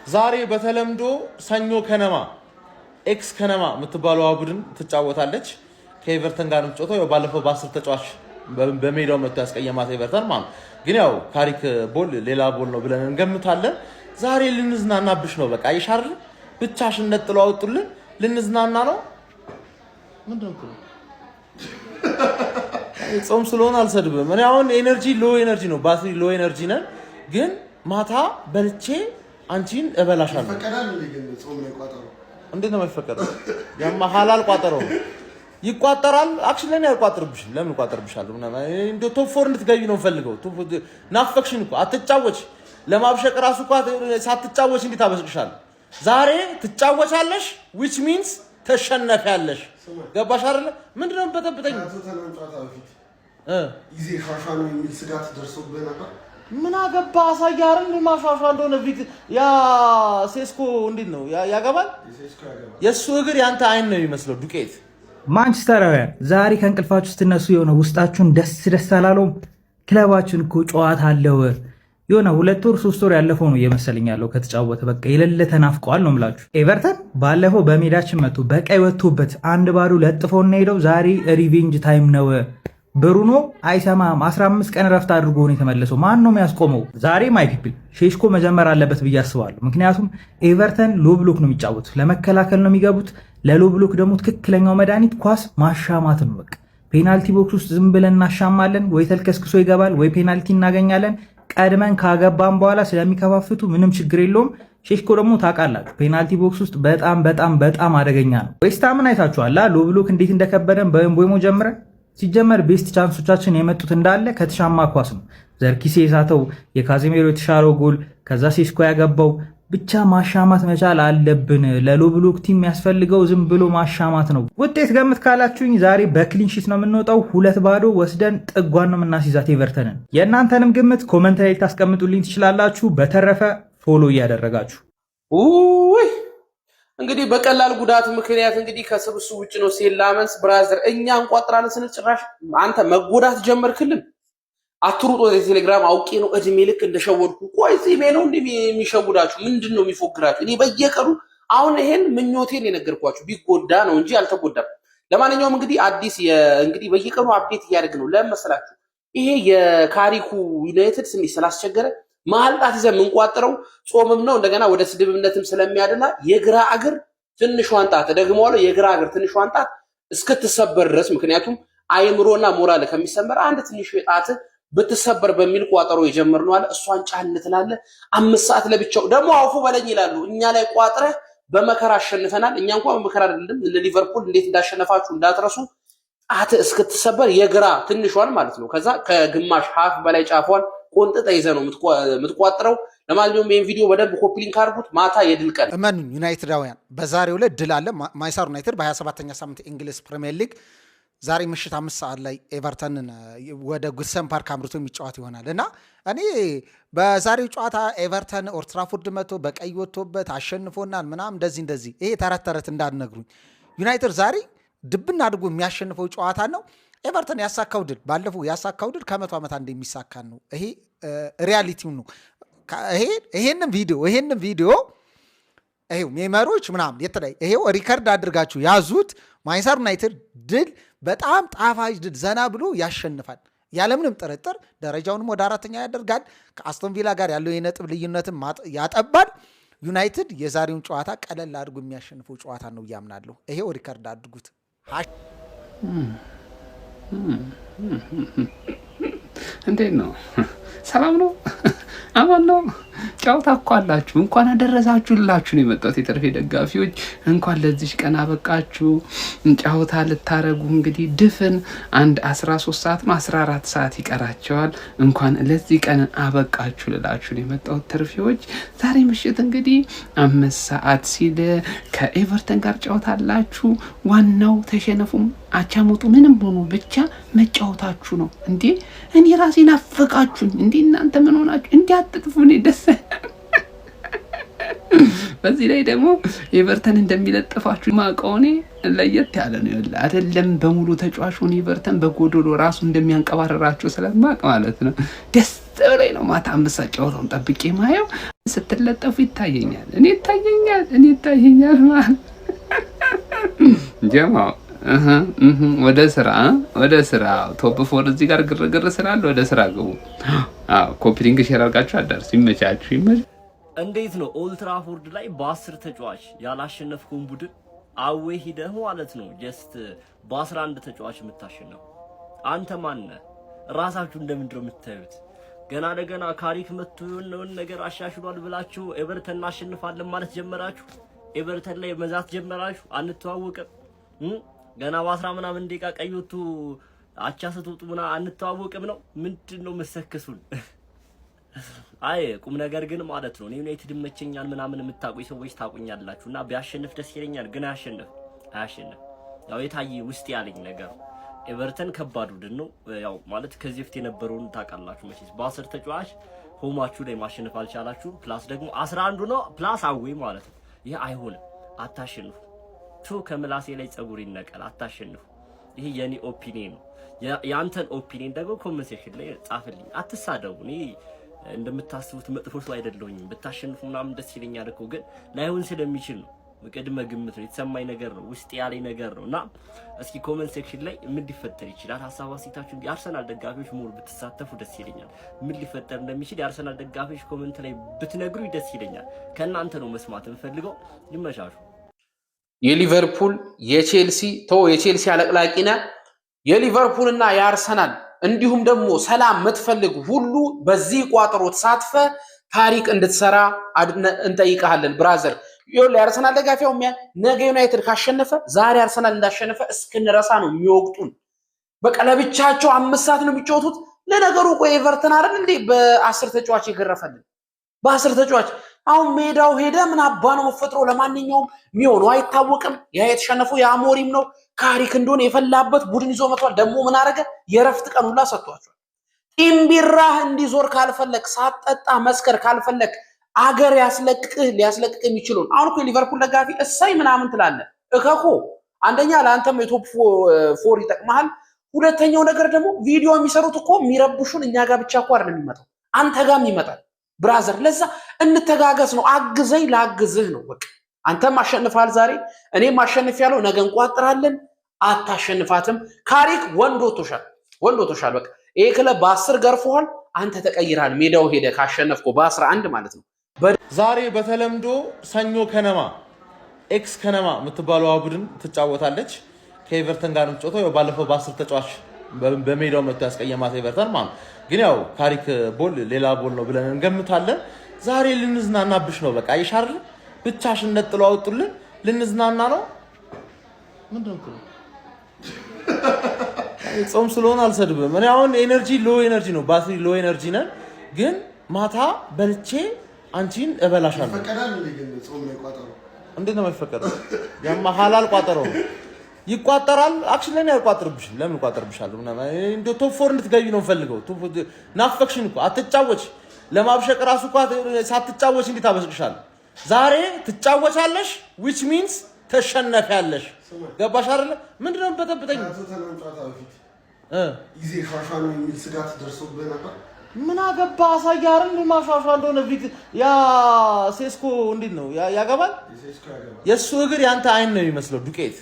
ዛሬ በተለምዶ ሰኞ ከነማ ኤክስ ከነማ የምትባለው ቡድን ትጫወታለች ከኤቨርተን ጋር የምትጫወተው ያው ባለፈው በ10 ተጫዋች በሜዳው መጥቶ ያስቀየማት ኤቨርተን ማለት ግን ያው ካሪክ ቦል ሌላ ቦል ነው ብለን እንገምታለን። ዛሬ ልንዝናናብሽ ነው በቃ ይሻር ብቻሽን ነጥሎ አውጡልን ልንዝናና ነው። ምንድነው ጾም ስለሆነ አልሰድብም። እኔ አሁን ኤነርጂ ነው ባትሪ ሎ ኤነርጂ ነን። ግን ማታ በልቼ አንቺን እበላሻለሁ። ፈቀዳል እንዴ ግን ጾም ላይ ቋጠሮ እንዴት ነው የማይፈቀደው? ያማ ሐላል ቋጠሮ ይቋጠራል። አክሽን ላይ ያቋጥርብሽ ለምን ቋጠርብሻለሁ? እንደ ቶፕ 4 እንድትገቢ ነው ፈልገው። ናፈቅሽን እኮ አትጫወች ለማብሸቅ ራሱ እኮ ሳትጫወች እንዴት አበሽቅሻል? ዛሬ ትጫወቻለሽ which means ተሸነፊያለሽ። ገባሽ አይደለ? ምንድነው በተበተኝ ይዜ ሻሻ ነው የሚል ስጋት ደርሶብህ ነበር? ምን አገባ አሳያ አይደል ማሻሻ እንደሆነ ያ ሴስኮ እንዴት ነው ያገባል? የሱ እግር ያንተ አይን ነው የሚመስለው ዱቄት። ማንቸስተራውያን ዛሬ ከእንቅልፋችሁ ስትነሱ የሆነ ውስጣችሁን ደስ አላለውም? ክለባችን እኮ ጨዋታ አለው። የሆነ 2 ወር 3 ወር ያለፈው ነው እየመሰለኝ ያለው ከተጫወተ በቃ የሌለ ተናፍቀዋል ነው የምላችሁ። ኤቨርተን ባለፈው በሜዳችን መጥቶ በቀይ ወጥቶበት 1-0 ለጥፈውና ሄደው ዛሬ ሪቬንጅ ታይም ነው። ብሩኖ አይሰማም 15 ቀን ረፍት አድርጎ ነው የተመለሰው። ማን ነው የሚያስቆመው? ዛሬ ማይ ፒፕል ሼሽኮ መጀመር አለበት ብዬ አስባለሁ። ምክንያቱም ኤቨርተን ሎ ብሎክ ነው የሚጫወቱት፣ ለመከላከል ነው የሚገቡት። ለሎ ብሎክ ደግሞ ትክክለኛው መድኃኒት ኳስ ማሻማት ነው። በቃ ፔናልቲ ቦክስ ውስጥ ዝም ብለን እናሻማለን፣ ወይ ተልከስክሶ ይገባል ወይ ፔናልቲ እናገኛለን። ቀድመን ካገባን በኋላ ስለሚከፋፍቱ ምንም ችግር የለውም። ሼሽኮ ደግሞ ታውቃላችሁ ፔናልቲ ቦክስ ውስጥ በጣም አደገኛ ነው። ዌስትሃምን አይታችኋል ሎ ብሎክ እንዴት እንደከበደን በኤምቦሞ ጀምረን ሲጀመር ቤስት ቻንሶቻችን የመጡት እንዳለ ከተሻማ ኳስ ነው። ዘርኪሴ የሳተው የካዜሜሮ የተሻለው ጎል ከዛ ሴስኮ ያገባው ብቻ ማሻማት መቻል አለብን። ለሎ ብሎክ ቲም የሚያስፈልገው ዝም ብሎ ማሻማት ነው። ውጤት ገምት ካላችሁኝ ዛሬ በክሊንሺት ነው የምንወጣው። 2-0 ወስደን ጥጓን ነው የምናስይዛት ኤቨርተንን። የእናንተንም ግምት ኮመንት ላይ ታስቀምጡልኝ ትችላላችሁ። በተረፈ ፎሎ እያደረጋችሁ እንግዲህ በቀላል ጉዳት ምክንያት እንግዲህ ከስብስቡ ውጭ ነው ሴላመንስ ብራዘር። እኛ እንቋጥራለን ስንል ጭራሽ አንተ መጎዳት ጀመርክልን። አትሩጥ ወደ ቴሌግራም አውቄ ነው እድሜ ልክ እንደሸወድኩ። ቆይ ጺሜ ነው እንደሚሸውዳችሁ ምንድነው የሚፎግራችሁ? እኔ በየቀኑ አሁን ይሄን ምኞቴን የነገርኳችሁ ቢጎዳ ነው እንጂ አልተጎዳም። ለማንኛውም እንግዲህ አዲስ እንግዲህ በየቀኑ አፕዴት እያደረግ ነው። ለምን መሰላችሁ? ይሄ የካሪኩ ዩናይትድ ስንት ስላስቸገረ ማልጣት ይዘን የምንቋጥረው ጾምም ነው እንደገና ወደ ስድብነትም ስለሚያደላ የግራ እግር ትንሿን ጣት ደግሞዋለሁ። የግራ እግር ትንሿን ጣት እስክትሰበር ድረስ ምክንያቱም አይምሮና ሞራል ከሚሰበር አንድ ትንሽ ጣት ብትሰበር በሚል ቋጠሮ የጀመርነው አለ። እሷን ጫን ትላለ 5 ሰዓት ለብቻው ደግሞ አውፉ በለኝ ይላሉ። እኛ ላይ ቋጥረህ በመከራ አሸንፈናል። እኛ እንኳን በመከራ አይደለም ለሊቨርፑል እንዴት እንዳሸነፋችሁ እንዳትረሱ። ጣት እስክትሰበር የግራ ትንሿን ማለት ነው። ከዛ ከግማሽ ሃፍ በላይ ጫፏን ቆንጥጣ ይዘህ ነው የምትቋጥረው። ለማንኛውም ይሄን ቪዲዮ በደንብ ኮፒ ሊንክ አድርጉት። ማታ የድል ቀን እመኑኝ ዩናይትዳውያን በዛሬው ዕለት ድል አለ። ማንቸስተር ዩናይትድ በ27ኛ ሳምንት እንግሊዝ ፕሪሚየር ሊግ ዛሬ ምሽት 5 ሰዓት ላይ ኤቨርተንን ወደ ጉድሰን ፓርክ አምርቶ የሚጫወት ይሆናል እና እኔ በዛሬው ጨዋታ ኤቨርተን ኦልድ ትራፎርድ መጥቶ በቀይ ወጥቶበት አሸንፎናል ምናምን እንደዚህ ይሄ ተረት እንዳትነግሩኝ። ዩናይትድ ዛሬ ድብና አድርጎ የሚያሸንፈው ጨዋታ ነው። ኤቨርተን ያሳካው ድል ባለፈው ያሳካው ድል ከ100 ዓመት አንድ የሚሳካን ነው። ይሄ ሪያሊቲው ነው። ይሄንን ቪዲዮ ይሄው ሜመሮች ምናምን የተለያየ ይሄው ሪከርድ አድርጋችሁ ያዙት። ማንቸስተር ዩናይትድ ድል በጣም ጣፋጭ ድል ዘና ብሎ ያሸንፋል ያለምንም ጥርጥር። ደረጃውንም ወደ 4ኛ ያደርጋል። ከአስቶን ቪላ ጋር ያለው የነጥብ ልዩነትን ያጠባል። ዩናይትድ የዛሬውን ጨዋታ ቀለል አድርጎ የሚያሸንፈው ጨዋታ ነው እያምናለሁ። ይሄው ሪከርድ አድርጉት። እንዴት ነው? ሰላም ነው? አማን ነው? ጨዋታ እኮ አላችሁ። እንኳን አደረሳችሁላችሁ ነው የመጣሁት። የተርፌ ደጋፊዎች እንኳን ለዚህ ቀን አበቃችሁ። ጨዋታ ልታረጉ እንግዲህ ድፍን 13 ሰዓት 14 ሰዓት ይቀራቸዋል። እንኳን ለዚህ ቀን አበቃችሁ ልላችሁ ነው የመጣሁት ተርፌዎች። ዛሬ ምሽት እንግዲህ 5 ሰዓት ሲል ከኤቨርተን ጋር ጨዋታ አላችሁ። ዋናው ተሸነፉም አቻሞቱ ምንም ሆኖ ብቻ መጫወታችሁ ነው እንዴ? እኔ ራሴ ናፈቃችሁኝ እንዴ? እናንተ ምን ሆናችሁ እንዴ? አጥጥፉ እኔ ደስ በዚህ ላይ ደግሞ ኤቨርተን እንደሚለጥፋችሁ ማቀውኔ ለየት ያለ ነው ይላል አይደለም። በሙሉ ተጫዋቹን ኤቨርተን በጎዶሎ ራሱ እንደሚያንቀባረራችሁ ስለማቅ ማለት ነው። ደስ ብሎኝ ነው ማታ 5 ሰዓት ጨዋታውን ጠብቄ ማየው። ስትለጠፉ ይታየኛል። እኔ ይታየኛል ማለት ጀማው ወደ ስራ ቶፕ ፎር እዚህ ጋር ግርግር ስላለ ወደ ስራ ግቡ። ኮፒ ሊንክ ሼር አድርጋችሁ አዳርሱ። ይመቻችሁ። እንዴት ነው ኦልድ ትራፎርድ ላይ በ10 ተጫዋች ያላሸነፍኩን ቡድን አዌ ሂደህ ማለት ነው ጀስት በ11 ተጫዋች የምታሸነፉ? አንተ ማን ነህ? ራሳችሁ እንደምንድነው የምታዩት? ገና ለገና ካሪክ መጥቶ የሆነውን ነገር አሻሽሏል ብላችሁ ኤቨርተን እናሸንፋለን ማለት ጀመራችሁ። ኤቨርተን ላይ መዛት ጀመራችሁ። አንተዋወቅም ገና በ10 ምናምን ደቂቃ ቀይወቱ አቻ ስትወጡና አንተዋወቅም ነው። ምንድነው መሰከሱን? አይ ቁም ነገር ግን ማለት ነው ዩናይትድ መቸኛል ምናምን የምታቆይ ሰዎች ታቆኛላችሁና ቢያሸንፍ ደስ ይለኛል። ግን አያሸንፍ ያው የታየ ውስጥ ያለኝ ነገር ኤቨርተን ከባድ ቡድን ነው። ያው ማለት ከዚህ በፊት የነበረውን ታውቃላችሁ መቼስ በ10 ተጫዋች ሆማችሁ ላይ ማሸነፍ አልቻላችሁ። ፕላስ ደግሞ 11 ነው ፕላስ አዌይ ማለት ነው። ይሄ አይሆንም። አታሸንፉ። ከምላሴ ላይ ጸጉር ይነቀል። አታሸንፉ። ይሄ የኔ ኦፒኒየን ነው። ያንተን ኦፒኒየን ደግሞ ኮሜንት ሴክሽን ላይ ጻፍልኝ። አትሳደቡ። እኔ እንደምታስቡት መጥፎ ሰው አይደለሁኝም። ብታሸንፉ ምናምን ደስ ይለኛል እኮ ግን ላይሆን ስለሚችል ነው። ቅድመ ግምት ነው። የተሰማኝ ነገር ነው። ውስጥ ያለኝ ነገር ነውና እስኪ ኮሜንት ሴክሽን ላይ ምን ሊፈጠር ይችላል ሐሳብ አስተያየታችሁ የአርሰናል ደጋፊዎች ሞር ብትሳተፉ ደስ ይለኛል። ምን ሊፈጠር እንደሚችል የአርሰናል ደጋፊዎች ኮሜንት ላይ ብትነግሩኝ ደስ ይለኛል። ከእናንተ ነው መስማት እንፈልገው። ይመሻሹ። የሊቨርፑል የቼልሲ አለቅላቂና የሊቨርፑልና የአርሰናል እንዲሁም ደግሞ ሰላም የምትፈልጉ ሁሉ በዚህ ቋጠሮ ተሳትፈ ታሪክ እንድትሰራ እንጠይቃለን ብራዘር። ይኸውልህ የአርሰናል ደጋፊው ነገ ዩናይትድ ካሸነፈ ዛሬ አርሰናል እንዳሸነፈ እስክንረሳ ነው የሚወቅጡን። በቃ ለብቻቸው 5 ሰዓት ነው የሚጫወቱት። ለነገሩ ቆይ ኤቨርተን አይደል እንዴ በ10 ተጫዋች ይገረፈልን? በ10 ተጫዋች አሁን ሜዳው ሄደ ምን አባ ነው መፈጥሮ። ለማንኛውም የሚሆነው አይታወቅም። ያ የተሸነፈው የአሞሪም ነው። ካሪክ እንደሆነ የፈላበት ቡድን ይዞ መጥቷል። ደግሞ ምን አረገ? የረፍት ቀን ሁላ ሰጥቷቸዋል። ጢምቢራህ እንዲዞር ካልፈለክ፣ ሳትጠጣ መስከር ካልፈለክ አገር ሊያስለቅቅ የሚችሉን አሁን እኮ ሊቨርፑል ደጋፊ እሰይ ምናምን ትላለህ እከኮ። አንደኛ ለአንተም የቶፕ 4 ይጠቅማል። ሁለተኛው ነገር ደግሞ ቪዲዮ የሚሰሩት እኮ የሚረብሹን እኛ ጋር ብቻ እኮ አይደለም የሚመጣው አንተ ጋርም ይመጣል ብራዘር። ለዛ እንተጋገዝ ነው። አግዘኝ ላግዝህ ነው በቃ። አንተም አሸንፋል ዛሬ፣ እኔም አሸንፍ ያለው ነገ እንቋጥራለን። አታሸንፋትም። ካሪክ ወንዶቶሻል በቃ። ይሄ ክለብ በ10 ገርፎሃል። አንተ ተቀይራል። ሜዳው ሄደ ካሸነፍኮ በ11 ማለት ነው። ዛሬ በተለምዶ ሰኞ ከነማ ኤክስ ከነማ የምትባለው ቡድን ትጫወታለች ከኤቨርተን ጋር የምትጫወተው። ያው ባለፈው በ10 ተጫዋች በሜዳው መጥቶ ያስቀየማት ኤቨርተን ማለት ግን ያው ካሪክ ቦል ሌላ ቦል ነው ብለን እንገምታለን። ዛሬ ልንዝናናብሽ ነው በቃ። ይሻር ብቻሽን ነጥሎ አውጡልን። ልንዝናና ነው። ምንድነው ጾም ስለሆነ አልሰድብም። እኔ አሁን ሎ ኤነርጂ ነው ባትሪ ሎ ኤነርጂ ነን። ግን ማታ በልቼ አንቺን እበላሻለሁ። ፈቀዳል እንዴ? ግን ጾም ላይ ቋጠሮ እንዴት ነው የማይፈቀደው? ያማ ሐላል ቋጠሮ ይቋጠራል። አክሽን ላይ ያልቋጥርብሽ ለምን ቋጥርብሻለሁ? እንደ ቶፕ 4 እንድትገቢ ነው ፈልገው። ናፈቅሽን እኮ አትጫወች። ለማብሸቅ ራሱ እኮ ሳትጫወች እንዴት አበስቅሻለሁ? ዛሬ ትጫወቻለሽ which means ተሸነፊያለሽ። ገባሽ አይደል? ምንድነው በተበተኝ ጊዜ ሻሻ ነው የሚል ስጋት ደርሶብህ ነበር? ምን አገባ አሳያ አይደል? ማሻሻ እንደሆነ ያ ሴስኮ እንዴት ነው ያገባል? የሱ እግር ያንተ አይን ነው የሚመስለው ዱቄት